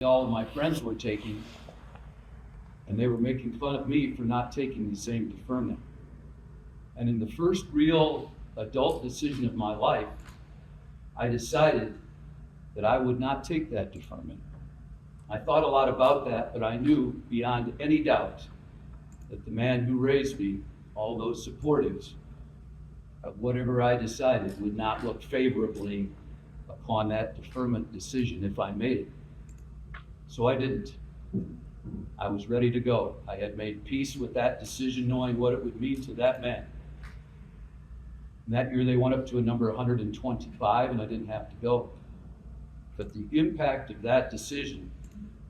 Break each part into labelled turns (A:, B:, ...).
A: all of my friends were taking, and they were making fun of me for not taking the same deferment. And in the first real adult decision of my life, I decided that I would not take that deferment. I thought a lot about that, but I knew beyond any doubt that the man who raised me, all those supporters of whatever I decided, would not look favorably upon that deferment decision if I made it. So I didn't. I was ready to go. I had made peace with that decision, knowing what it would mean to that man. And that year they went up to a number 125, and I didn't have to go. But the impact of that decision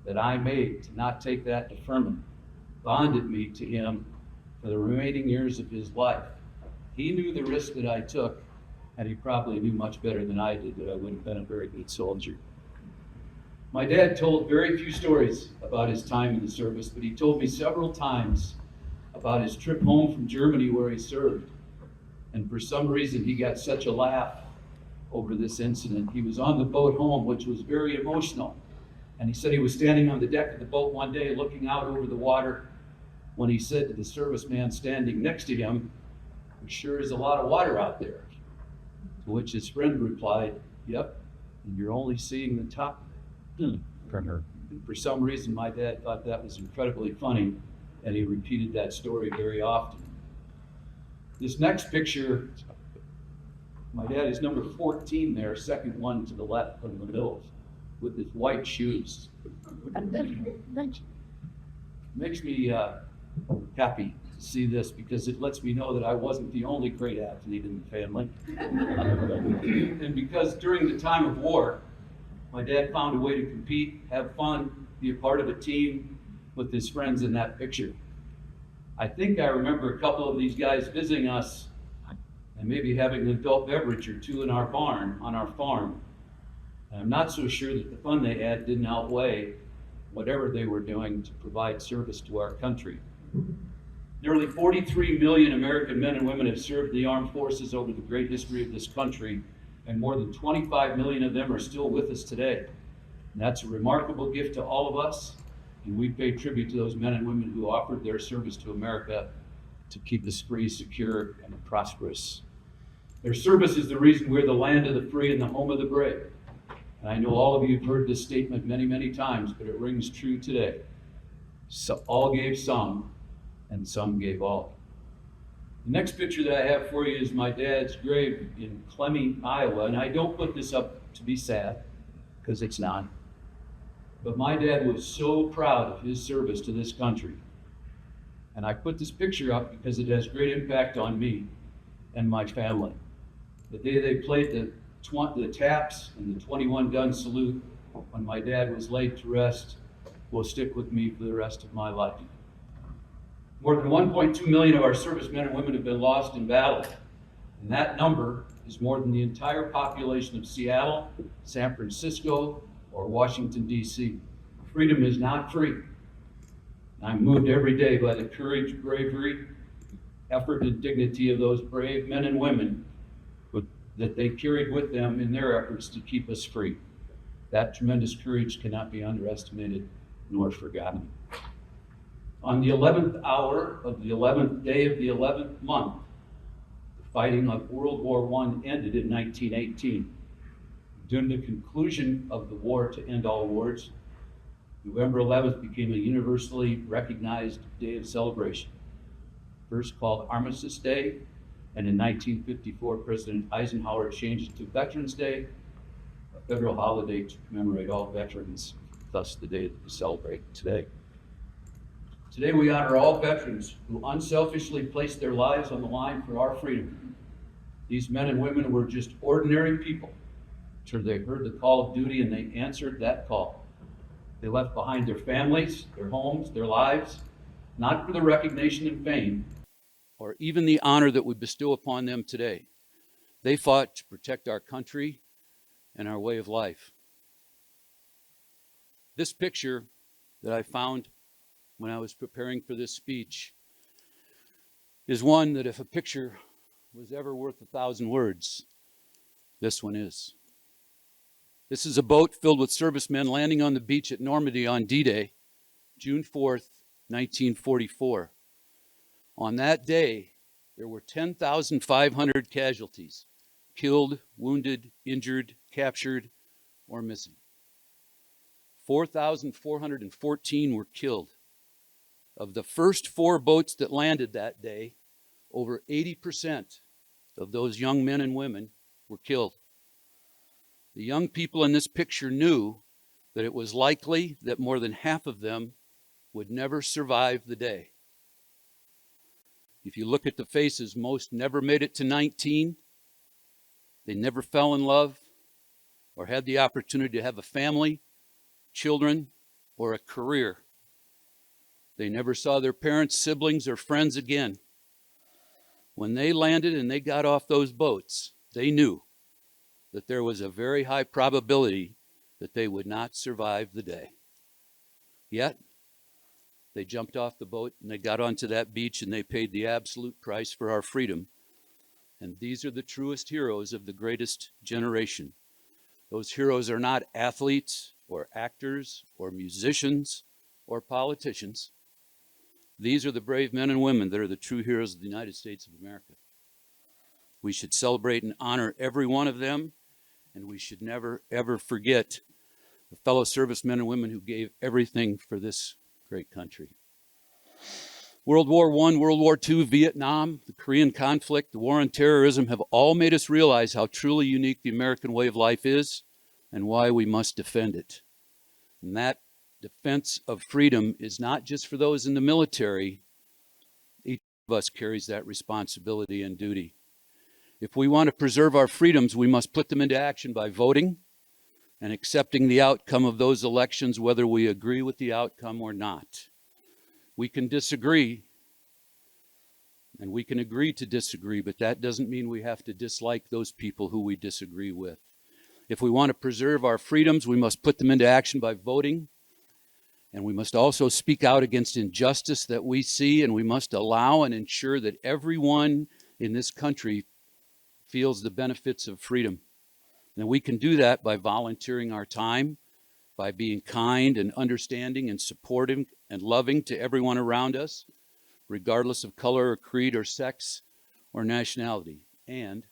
A: that I made to not take that deferment bonded me to him for the remaining years of his life. He knew the risk that I took, and he probably knew much better than I did that I wouldn't have been a very good soldier. My dad told very few stories about his time in the service, but he told me several times about his trip home from Germany where he served. And for some reason, he got such a laugh over this incident. He was on the boat home, which was very emotional. And he said he was standing on the deck of the boat one day looking out over the water when he said to the serviceman standing next to him, "There sure is a lot of water out there." To which his friend replied, "Yep, and you're only seeing the top." From her. And for some reason, my dad thought that was incredibly funny, and he repeated that story very often. This next picture, my dad is number 14 there, second one to the left from the middle, with his white shoes. Makes me happy to see this because it lets me know that I wasn't the only great athlete in the family. And because during the time of war, my dad found a way to compete, have fun, be a part of a team with his friends in that picture. I think I remember a couple of these guys visiting us and maybe having an adult beverage or two in our barn on our farm. And I'm not so sure that the fun they had didn't outweigh whatever they were doing to provide service to our country. Nearly 43 million American men and women have served the armed forces over the great history of this country, and more than 25 million of them are still with us today. And that's a remarkable gift to all of us, and we pay tribute to those men and women who offered their service to America to keep us free, secure, and prosperous. Their service is the reason we're the land of the free and the home of the brave. And I know all of you have heard this statement many, many times, but it rings true today. So all gave some, and some gave all. The next picture that I have for you is my dad's grave in Clemmy, Iowa. And I don't put this up to be sad, because it's not. But my dad was so proud of his service to this country. And I put this picture up because it has great impact on me and my family. The day they played the taps and the 21-gun salute when my dad was laid to rest will stick with me for the rest of my life. More than 1.2 million of our servicemen and women have been lost in battle, and that number is more than the entire population of Seattle, San Francisco, or Washington, D.C. Freedom is not free. I'm moved every day by the courage, bravery, effort, and dignity of those brave men and women that they carried with them in their efforts to keep us free. That tremendous courage cannot be underestimated nor forgotten. On the 11th hour of the 11th day of the 11th month, the fighting of World War I ended in 1918. During the conclusion of the war to end all wars, November 11th became a universally recognized day of celebration. First called Armistice Day, and in 1954, President Eisenhower changed it to Veterans Day, a federal holiday to commemorate all veterans, thus the day that we celebrate today. Today we honor all veterans who unselfishly placed their lives on the line for our freedom. These men and women were just ordinary people until they heard the call of duty and they answered that call. They left behind their families, their homes, their lives, not for the recognition and fame, or even the honor that we bestow upon them today. They fought to protect our country and our way of life. This picture that I found when I was preparing for this speech is one that if a picture was ever worth 1,000 words, this one is. This is a boat filled with servicemen landing on the beach at Normandy on D-Day, June 4th, 1944. On that day, there were 10,500 casualties, killed, wounded, injured, captured, or missing. 4,414 were killed. Of the first 4 boats that landed that day, over 80% of those young men and women were killed. The young people in this picture knew that it was likely that more than half of them would never survive the day. If you look at the faces, most never made it to 19. They never fell in love or had the opportunity to have a family, children, or a career. They never saw their parents, siblings, or friends again. When they landed and they got off those boats, they knew that there was a very high probability that they would not survive the day. Yet, they jumped off the boat and they got onto that beach and they paid the absolute price for our freedom. And these are the truest heroes of the greatest generation. Those heroes are not athletes or actors or musicians or politicians. These are the brave men and women that are the true heroes of the United States of America. We should celebrate and honor every one of them, and we should never, ever forget the fellow servicemen and women who gave everything for this great country. World War I, World War II, Vietnam, the Korean conflict, the war on terrorism have all made us realize how truly unique the American way of life is and why we must defend it. And that defense of freedom is not just for those in the military. Each of us carries that responsibility and duty. If we want to preserve our freedoms, we must put them into action by voting and accepting the outcome of those elections, whether we agree with the outcome or not. We can disagree, and we can agree to disagree, but that doesn't mean we have to dislike those people who we disagree with. If we want to preserve our freedoms, we must put them into action by voting, and we must also speak out against injustice that we see, and we must allow and ensure that everyone in this country feels the benefits of freedom. And we can do that by volunteering our time, by being kind and understanding and supportive and loving to everyone around us, regardless of color or creed or sex or nationality, and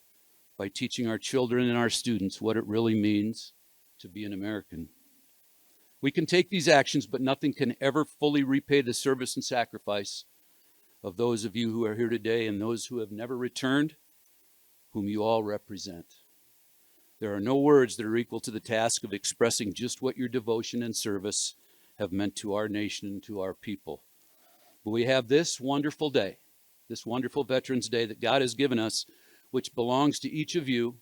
A: by teaching our children and our students what it really means to be an American. We can take these actions, but nothing can ever fully repay the service and sacrifice of those of you who are here today and those who have never returned, whom you all represent. There are no words that are equal to the task of expressing just what your devotion and service have meant to our nation and to our people. But we have this wonderful day, this wonderful Veterans Day that God has given us, which belongs to each of you,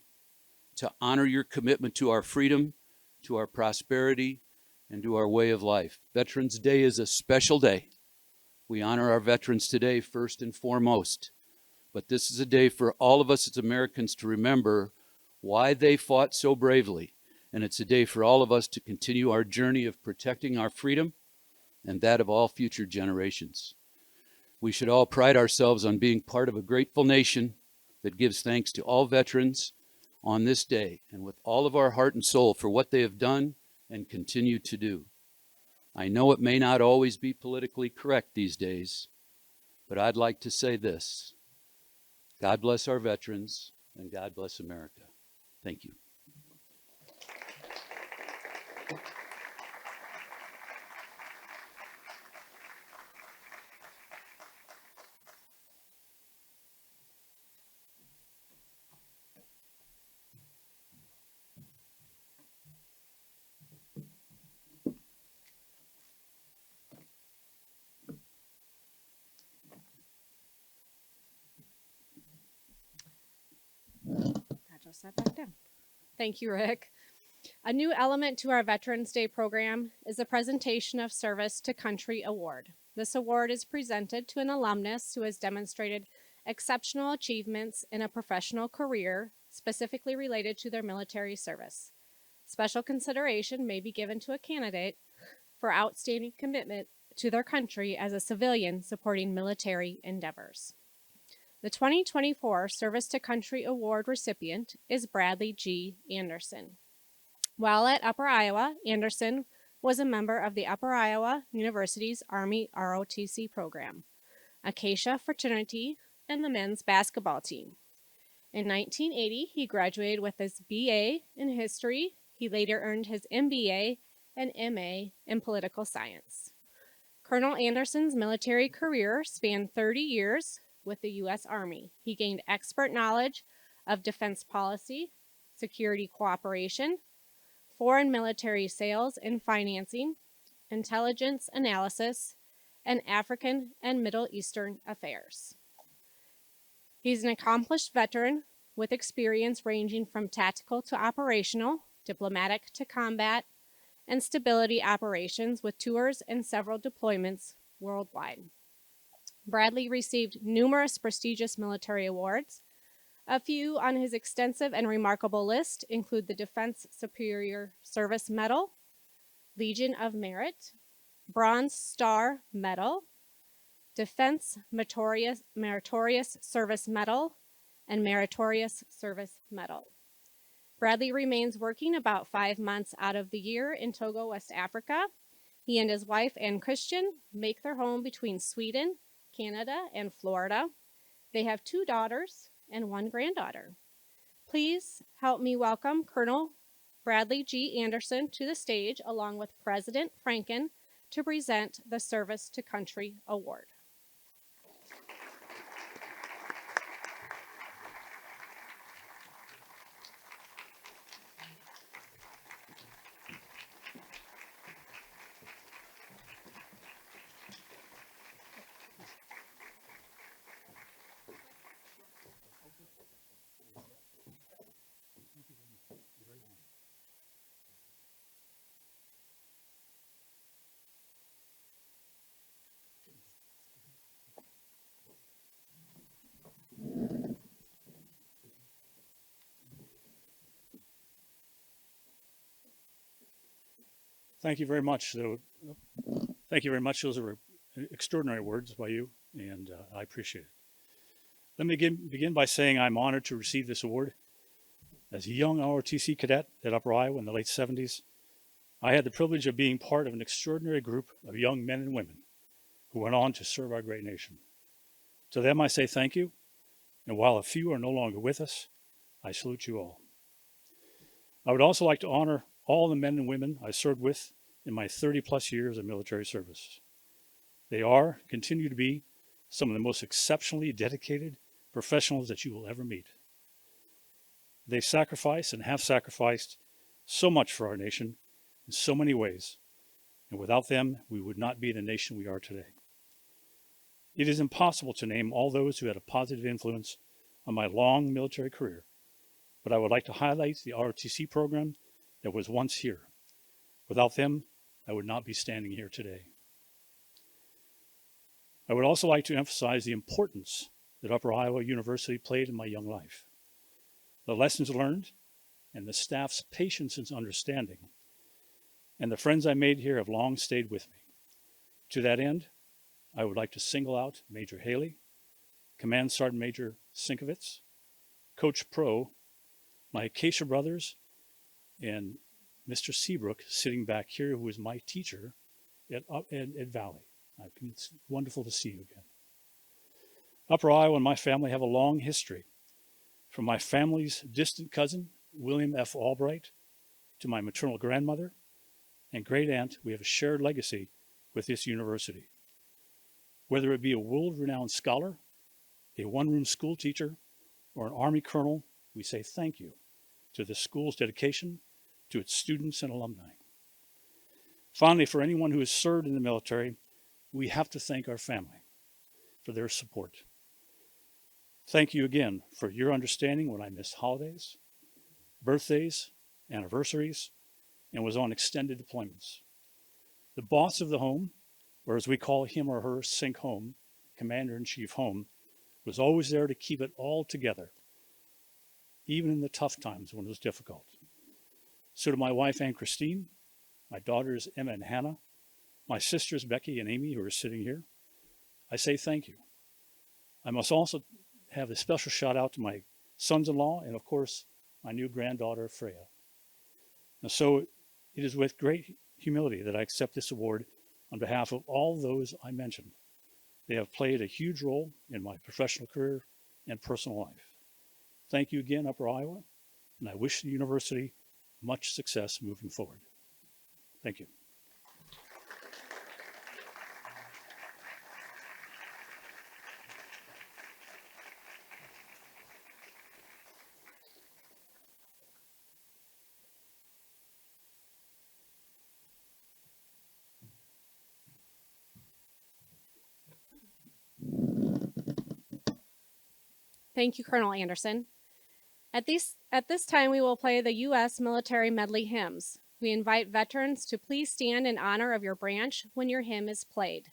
A: to honor your commitment to our freedom, to our prosperity, and to our way of life. Veterans Day is a special day. We honor our veterans today first and foremost. But this is a day for all of us as Americans to remember why they fought so bravely. And it's a day for all of us to continue our journey of protecting our freedom and that of all future generations. We should all pride ourselves on being part of a grateful nation that gives thanks to all veterans on this day and with all of our heart and soul for what they have done and continue to do. I know it may not always be politically correct these days, but I'd like to say this: God bless our veterans, and God bless America. Thank you.
B: Just sat back down. Thank you, Rick. A new element to our Veterans Day program is a presentation of Service to Country Award. This award is presented to an alumnus who has demonstrated exceptional achievements in a professional career specifically related to their military service. Special consideration may be given to a candidate for outstanding commitment to their country as a civilian supporting military endeavors. The 2024 Service to Country Award recipient is Bradley G. Anderson. While at Upper Iowa, Anderson was a member of the Upper Iowa University's Army ROTC program, Acacia fraternity, and the men's basketball team. In 1980, he graduated with his BA in history. He later earned his MBA and MA in political science. Colonel Anderson's military career spanned 30 years with the U.S. Army. He gained expert knowledge of defense policy, security cooperation, foreign military sales and financing, intelligence analysis, and African and Middle Eastern affairs. He's an accomplished veteran with experience ranging from tactical to operational, diplomatic to combat, and stability operations with tours and several deployments worldwide. Bradley received numerous prestigious military awards. A few on his extensive and remarkable list include the Defense Superior Service Medal, Legion of Merit, Bronze Star Medal, Defense Meritorious Service Medal, and Meritorious Service Medal. Bradley remains working about 5 months out of the year in Togo, West Africa. He and his wife, Ann Christian, make their home between Sweden, Canada, and Florida. They have 2 daughters and 1 granddaughter. Please help me welcome Colonel Bradley G. Anderson to the stage, along with President Franken, to present the Service to Country Award.
C: Thank you very much. Thank you very much. Those are extraordinary words by you, and I appreciate it. Let me begin by saying I'm honored to receive this award. As a young ROTC cadet at Upper Iowa in the late 70s, I had the privilege of being part of an extraordinary group of young men and women who went on to serve our great nation. To them, I say thank you, and while a few are no longer with us, I salute you all. I would also like to honor all the men and women I served with in my 30-plus years of military service. They are, continue to be, some of the most exceptionally dedicated professionals that you will ever meet. They sacrifice and have sacrificed so much for our nation in so many ways, and without them, we would not be the nation we are today. It is impossible to name all those who had a positive influence on my long military career, but I would like to highlight the ROTC program that was once here. Without them, I would not be standing here today. I would also like to emphasize the importance that Upper Iowa University played in my young life. The lessons learned and the staff's patience and understanding and the friends I made here have long stayed with me. To that end, I would like to single out Major Haley, Command Sergeant Major Sinkovitz, Coach Pro, my Acacia brothers, and Mr. Seabrook sitting back here, who was my teacher at Valley. It's wonderful to see you again. Upper Iowa and my family have a long history. From my family's distant cousin, William F. Albright, to my maternal grandmother and great aunt, we have a shared legacy with this university. Whether it be a world-renowned scholar, a one-room school teacher, or an Army colonel, we say thank you to the school's dedication to its students and alumni. Finally, for anyone who has served in the military, we have to thank our family for their support. Thank you again for your understanding when I missed holidays, birthdays, anniversaries, and was on extended deployments. The boss of the home, or as we call him or her, Sink Home, Commander-in-Chief Home, was always there to keep it all together, even in the tough times when it was difficult. So to my wife, Ann Christine, my daughters, Emma and Hannah, my sisters, Becky and Amy, who are sitting here, I say thank you. I must also have a special shout out to my sons-in-law and, of course, my new granddaughter, Freya. So it is with great humility that I accept this award on behalf of all those I mentioned. They have played a huge role in my professional career and personal life. Thank you again, Upper Iowa, and I wish the university much success moving forward. Thank you.
B: Thank you, Colonel Anderson. At this time, we will play the U.S. Military Medley Hymns. We invite veterans to please stand in honor of your branch when your hymn is played.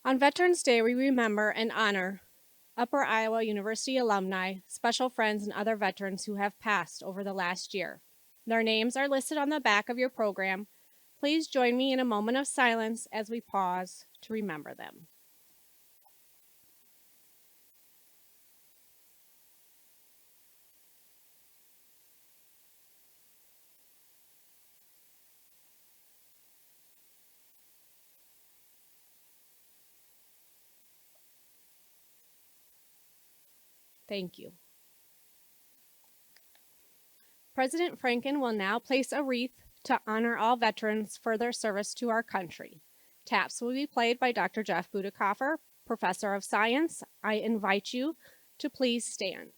B: On Veterans Day, we remember and honor Upper Iowa University alumni, special friends, and other veterans who have passed over the last year. Their names are listed on the back of your program. Please join me in a moment of silence as we pause to remember them. Thank you. President Franken will now place a wreath to honor all veterans for their service to our country. Taps will be played by Dr. Jeff Budekoffer, Professor of Science. I invite you to please stand.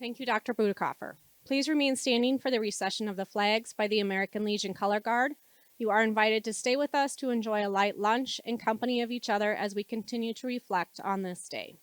B: Thank you, Dr. Budekoffer. Please remain standing for the recession of the flags by the American Legion Color Guard. You are invited to stay with us to enjoy a light lunch in company of each other as we continue to reflect on this day.